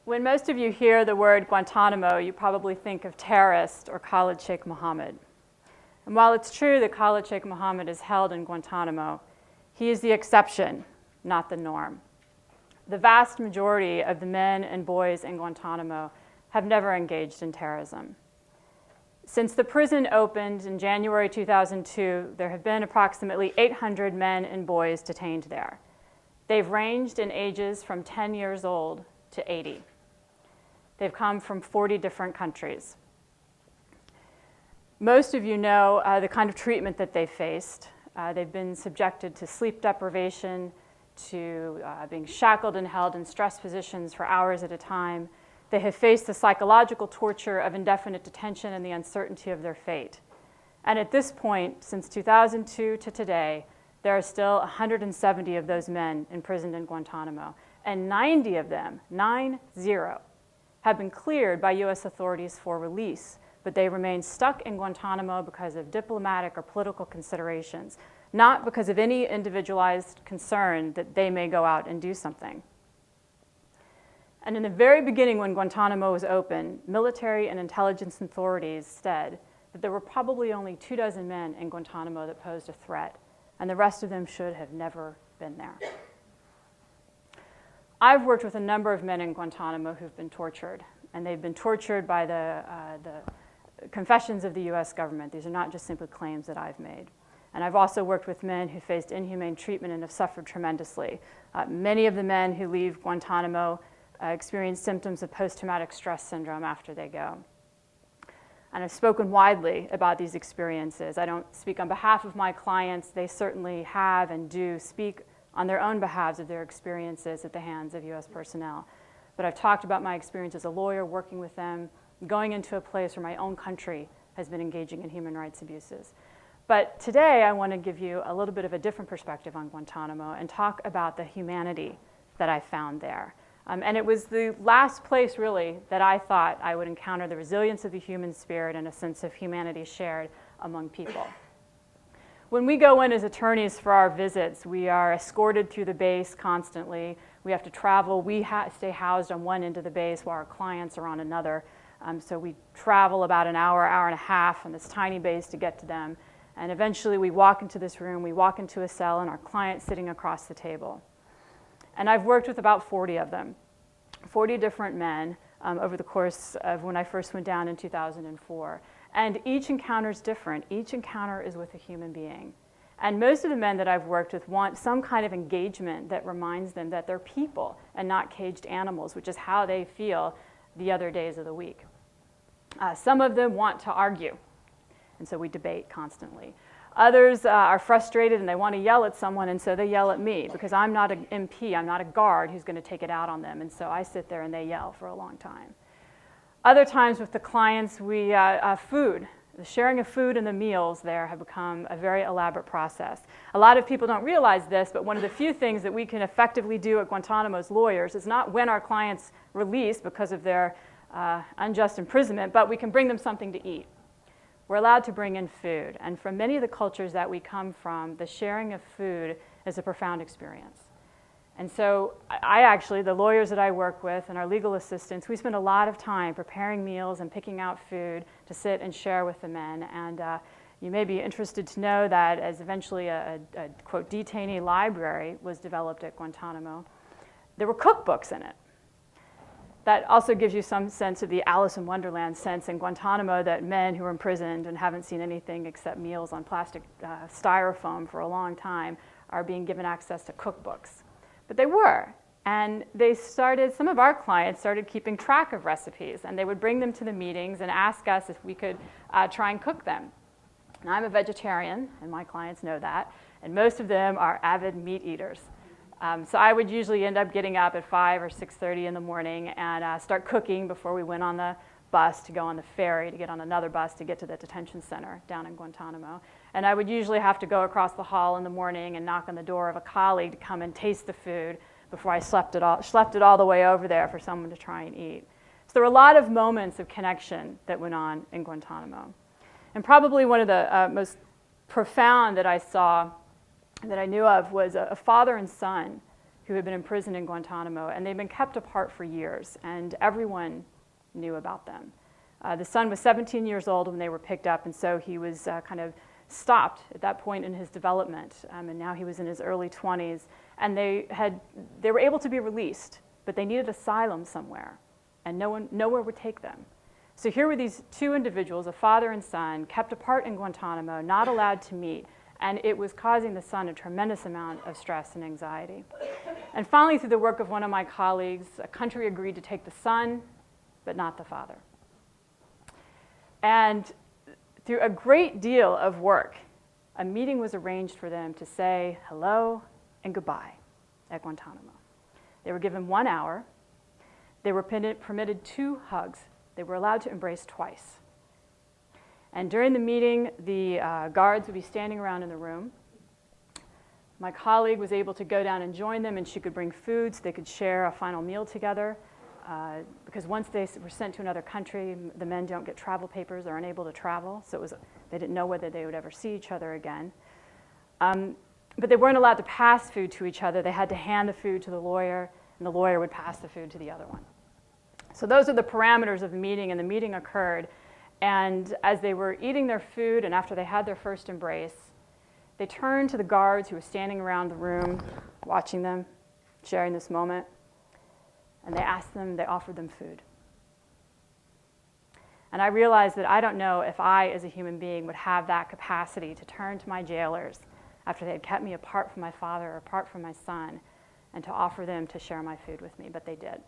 When most of you hear the word Guantanamo, you probably think of terrorist or Khalid Sheikh Mohammed. And while it's true that Khalid Sheikh Mohammed is held in Guantanamo, he is the exception, not the norm. The vast majority of the men and boys in Guantanamo have never engaged in terrorism. Since the prison opened in January 2002, there have been approximately 800 men and boys detained there. They've ranged in ages from 10 years old to 80. They've come from 40 different countries. Most of you know the kind of treatment that they've faced. They've been subjected to sleep deprivation, to being shackled and held in stress positions for hours at a time. They have faced the psychological torture of indefinite detention and the uncertainty of their fate. And at this point, since 2002 to today, there are still 170 of those men imprisoned in Guantanamo, and 90 of them, 90, have been cleared by US authorities for release, but they remain stuck in Guantanamo because of diplomatic or political considerations, not because of any individualized concern that they may go out and do something. And in the very beginning when Guantanamo was open, military and intelligence authorities said that there were probably only 24 men in Guantanamo that posed a threat, and the rest of them should have never been there. I've worked with a number of men in Guantanamo who've been tortured, and they've been tortured by the confessions of the US government. These are not just simply claims that I've made. And I've also worked with men who faced inhumane treatment and have suffered tremendously. Many of the men who leave Guantanamo experience symptoms of post-traumatic stress syndrome after they go. And I've spoken widely about these experiences. I don't speak on behalf of my clients. They certainly have and do speak on their own behalves of their experiences at the hands of US personnel. But I've talked about my experience as a lawyer, working with them, going into a place where my own country has been engaging in human rights abuses. But today I want to give you a little bit of a different perspective on Guantanamo and talk about the humanity that I found there. And it was the last place, really, that I thought I would encounter the resilience of the human spirit and a sense of humanity shared among people. When we go in as attorneys for our visits, we are escorted through the base constantly. We have to travel. We stay housed on one end of the base while our clients are on another. So we travel about an hour, hour and a half on this tiny base to get to them. And eventually we walk into this room, we walk into a cell, and our client's sitting across the table. And I've worked with about 40 of them, 40 different men over the course of when I first went down in 2004. And each encounter is different. Each encounter is with a human being. And most of the men that I've worked with want some kind of engagement that reminds them that they're people and not caged animals, which is how they feel the other days of the week. Some of them want to argue, and so we debate constantly. Others are frustrated and they want to yell at someone, and so they yell at me because I'm not an MP, I'm not a guard who's going to take it out on them, and so I sit there and they yell for a long time. Other times with the clients, food. The sharing of food and the meals there have become a very elaborate process. A lot of people don't realize this, but one of the few things that we can effectively do at Guantanamo as lawyers is not when our clients release because of their unjust imprisonment, but we can bring them something to eat. We're allowed to bring in food, and from many of the cultures that we come from, the sharing of food is a profound experience. And so the lawyers that I work with and our legal assistants, we spend a lot of time preparing meals and picking out food to sit and share with the men. And you may be interested to know that as eventually a quote, detainee library was developed at Guantanamo, there were cookbooks in it. That also gives you some sense of the Alice in Wonderland sense in Guantanamo, that men who are imprisoned and haven't seen anything except meals on plastic styrofoam for a long time are being given access to cookbooks. But they were, and some of our clients started keeping track of recipes, and they would bring them to the meetings and ask us if we could try and cook them. And I'm a vegetarian, and my clients know that, and most of them are avid meat eaters. So I would usually end up getting up at 5 or 6:30 in the morning and start cooking before we went on the bus to go on the ferry to get on another bus to get to the detention center down in Guantanamo. And I would usually have to go across the hall in the morning and knock on the door of a colleague to come and taste the food before I schlepped it all the way over there for someone to try and eat. So there were a lot of moments of connection that went on in Guantanamo. And probably one of the most profound that I saw, that I knew of, was a father and son who had been imprisoned in Guantanamo, and they'd been kept apart for years, and everyone knew about them. The son was 17 years old when they were picked up, and so he was kind of stopped at that point in his development, and now he was in his early 20s, and they were able to be released, but they needed asylum somewhere, and nowhere would take them. So here were these two individuals, a father and son, kept apart in Guantanamo, not allowed to meet, and it was causing the son a tremendous amount of stress and anxiety. And finally, through the work of one of my colleagues, a country agreed to take the son, but not the father. And through a great deal of work, a meeting was arranged for them to say hello and goodbye at Guantanamo. They were given 1 hour. They were permitted 2 hugs. They were allowed to embrace twice. And during the meeting, the guards would be standing around in the room. My colleague was able to go down and join them, and she could bring food so they could share a final meal together. Because once they were sent to another country, the men don't get travel papers, they're unable to travel, so they didn't know whether they would ever see each other again. But they weren't allowed to pass food to each other. They had to hand the food to the lawyer, and the lawyer would pass the food to the other one. So those are the parameters of the meeting, and the meeting occurred. And as they were eating their food and after they had their first embrace, they turned to the guards who were standing around the room, watching them, sharing this moment, and they offered them food. And I realized that I don't know if I, as a human being, would have that capacity to turn to my jailers after they had kept me apart from my father or apart from my son, and to offer them to share my food with me, but they did.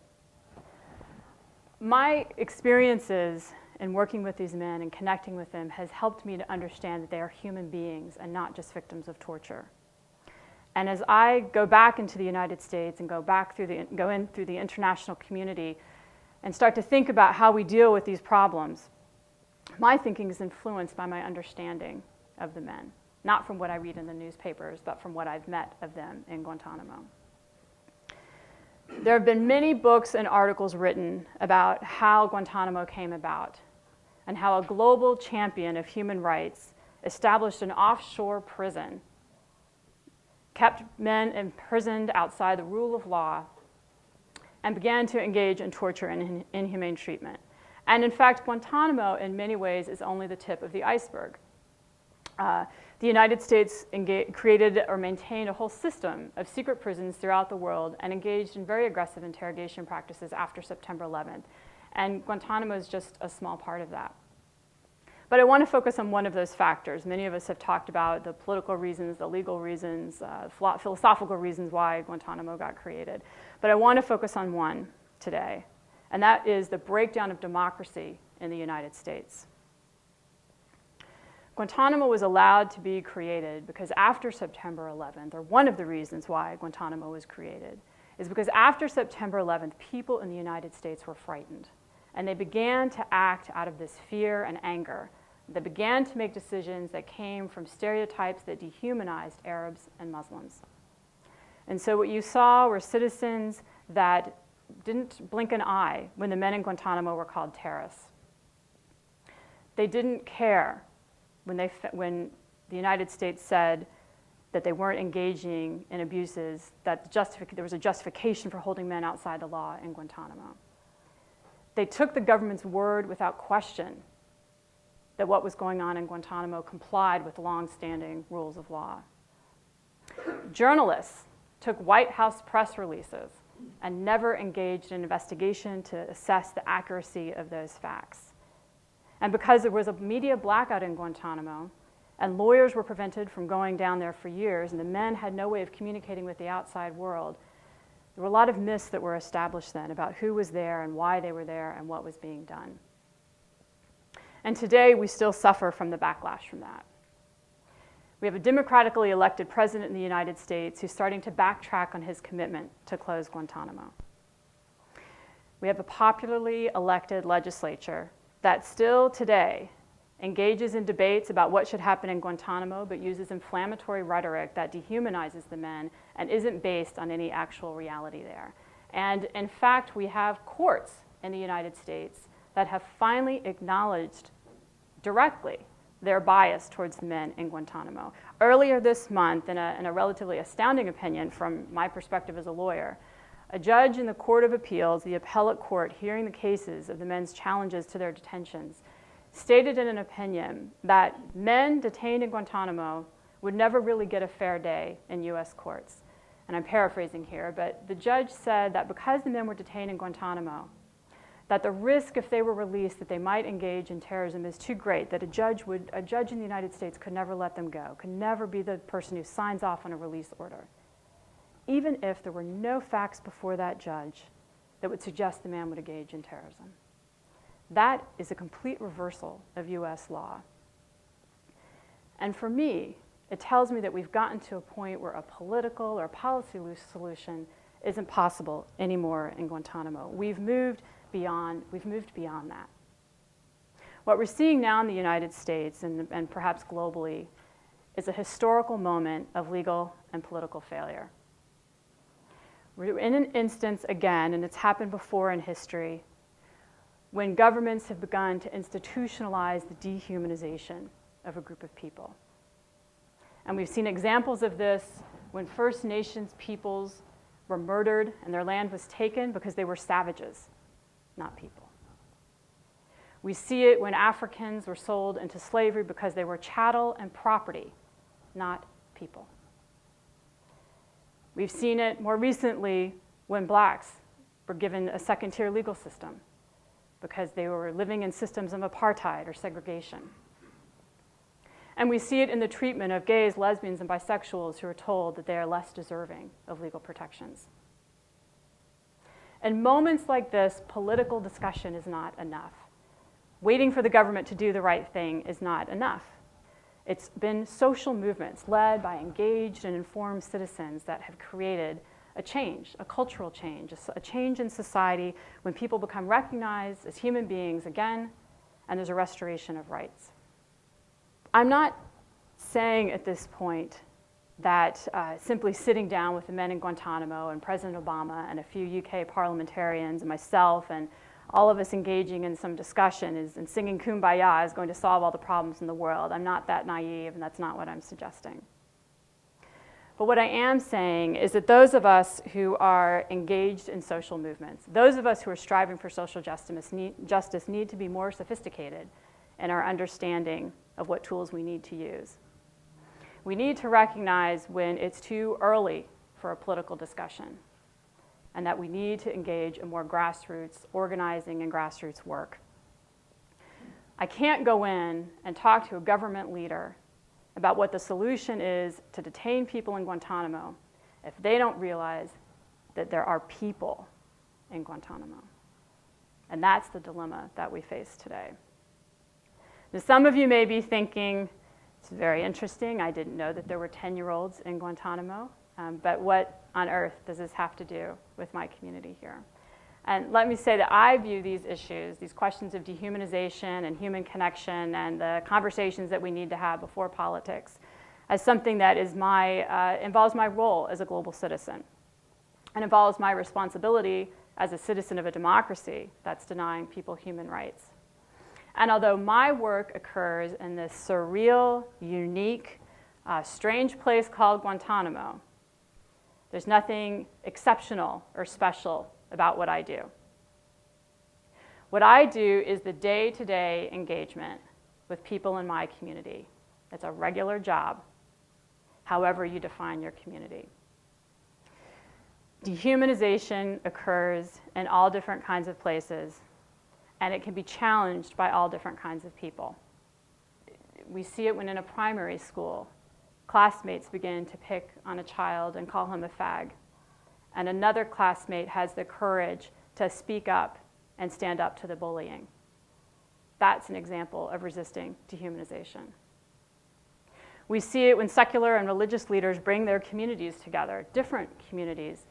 My experiences in working with these men and connecting with them has helped me to understand that they are human beings and not just victims of torture. And as I go back into the United States and go in through the international community and start to think about how we deal with these problems, my thinking is influenced by my understanding of the men, not from what I read in the newspapers, but from what I've met of them in Guantanamo. There have been many books and articles written about how Guantanamo came about and how a global champion of human rights established an offshore prison, kept men imprisoned outside the rule of law, and began to engage in torture and inhumane treatment. And in fact, Guantanamo, in many ways, is only the tip of the iceberg. The United States created or maintained a whole system of secret prisons throughout the world and engaged in very aggressive interrogation practices after September 11th. And Guantanamo is just a small part of that. But I want to focus on one of those factors. Many of us have talked about the political reasons, the legal reasons, philosophical reasons why Guantanamo got created. But I want to focus on one today, and that is the breakdown of democracy in the United States. Guantanamo was allowed to be created because after September 11th, or one of the reasons why Guantanamo was created, is because after September 11th, people in the United States were frightened. And they began to act out of this fear and anger. They began to make decisions that came from stereotypes that dehumanized Arabs and Muslims. And so what you saw were citizens that didn't blink an eye when the men in Guantanamo were called terrorists. They didn't care when the United States said that they weren't engaging in abuses, that there was a justification for holding men outside the law in Guantanamo. They took the government's word without question that what was going on in Guantanamo complied with long-standing rules of law. Journalists took White House press releases and never engaged in an investigation to assess the accuracy of those facts. And because there was a media blackout in Guantanamo, and lawyers were prevented from going down there for years, and the men had no way of communicating with the outside world, there were a lot of myths that were established then about who was there and why they were there and what was being done. And today, we still suffer from the backlash from that. We have a democratically elected president in the United States who's starting to backtrack on his commitment to close Guantanamo. We have a popularly elected legislature that still today engages in debates about what should happen in Guantanamo, but uses inflammatory rhetoric that dehumanizes the men and isn't based on any actual reality there. And in fact, we have courts in the United States that have finally acknowledged directly their bias towards the men in Guantanamo. Earlier this month, in a relatively astounding opinion from my perspective as a lawyer, a judge in the Court of Appeals, the appellate court hearing the cases of the men's challenges to their detentions, stated in an opinion that men detained in Guantanamo would never really get a fair day in U.S. courts. And I'm paraphrasing here, but the judge said that because the men were detained in Guantanamo, that the risk if they were released that they might engage in terrorism is too great, that a judge in the United States could never let them go, could never be the person who signs off on a release order, even if there were no facts before that judge that would suggest the man would engage in terrorism. That is a complete reversal of US law. And for me, it tells me that we've gotten to a point where a political or policy solution isn't possible anymore in Guantanamo. We've moved beyond that. What we're seeing now in the United States and perhaps globally is a historical moment of legal and political failure. We're in an instance again, and it's happened before in history, when governments have begun to institutionalize the dehumanization of a group of people. And we've seen examples of this when First Nations peoples were murdered and their land was taken because they were savages, not people. We see it when Africans were sold into slavery because they were chattel and property, not people. We've seen it more recently when blacks were given a second-tier legal system because they were living in systems of apartheid or segregation. And we see it in the treatment of gays, lesbians, and bisexuals who are told that they are less deserving of legal protections. In moments like this, political discussion is not enough. Waiting for the government to do the right thing is not enough. It's been social movements led by engaged and informed citizens that have created a change, a cultural change, a change in society when people become recognized as human beings again, and there's a restoration of rights. I'm not saying at this point that simply sitting down with the men in Guantanamo and President Obama and a few UK parliamentarians and myself and all of us engaging in some discussion and singing Kumbaya is going to solve all the problems in the world. I'm not that naive, and that's not what I'm suggesting. But what I am saying is that those of us who are engaged in social movements, those of us who are striving for social justice need to be more sophisticated in our understanding of what tools we need to use. We need to recognize when it's too early for a political discussion, and that we need to engage in more grassroots organizing and grassroots work. I can't go in and talk to a government leader about what the solution is to detain people in Guantanamo if they don't realize that there are people in Guantanamo. And that's the dilemma that we face today. Now, some of you may be thinking, it's very interesting, I didn't know that there were 10-year-olds in Guantanamo. But what on earth does this have to do with my community here? And let me say that I view these issues, these questions of dehumanization and human connection and the conversations that we need to have before politics, as something that is involves my role as a global citizen and involves my responsibility as a citizen of a democracy that's denying people human rights. And although my work occurs in this surreal, unique, strange place called Guantanamo, there's nothing exceptional or special about what I do. What I do is the day-to-day engagement with people in my community. It's a regular job, however you define your community. Dehumanization occurs in all different kinds of places, and it can be challenged by all different kinds of people. We see it when in a primary school, classmates begin to pick on a child and call him a fag. And another classmate has the courage to speak up and stand up to the bullying. That's an example of resisting dehumanization. We see it when secular and religious leaders bring their communities together, different communities,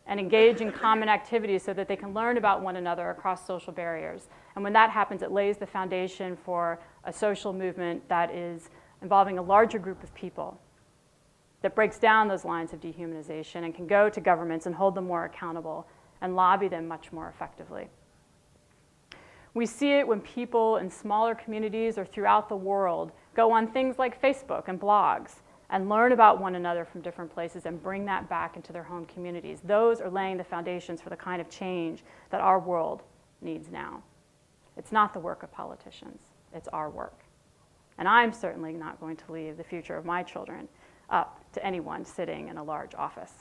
and engage in common activities so that they can learn about one another across social barriers. And when that happens, it lays the foundation for a social movement that is involving a larger group of people, that breaks down those lines of dehumanization and can go to governments and hold them more accountable and lobby them much more effectively. We see it when people in smaller communities or throughout the world go on things like Facebook and blogs and learn about one another from different places and bring that back into their home communities. Those are laying the foundations for the kind of change that our world needs now. It's not the work of politicians, it's our work. And I'm certainly not going to leave the future of my children up to anyone sitting in a large office.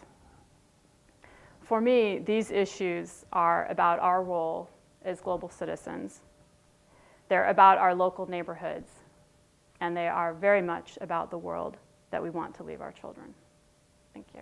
For me, these issues are about our role as global citizens. They're about our local neighborhoods, and they are very much about the world that we want to leave our children. Thank you.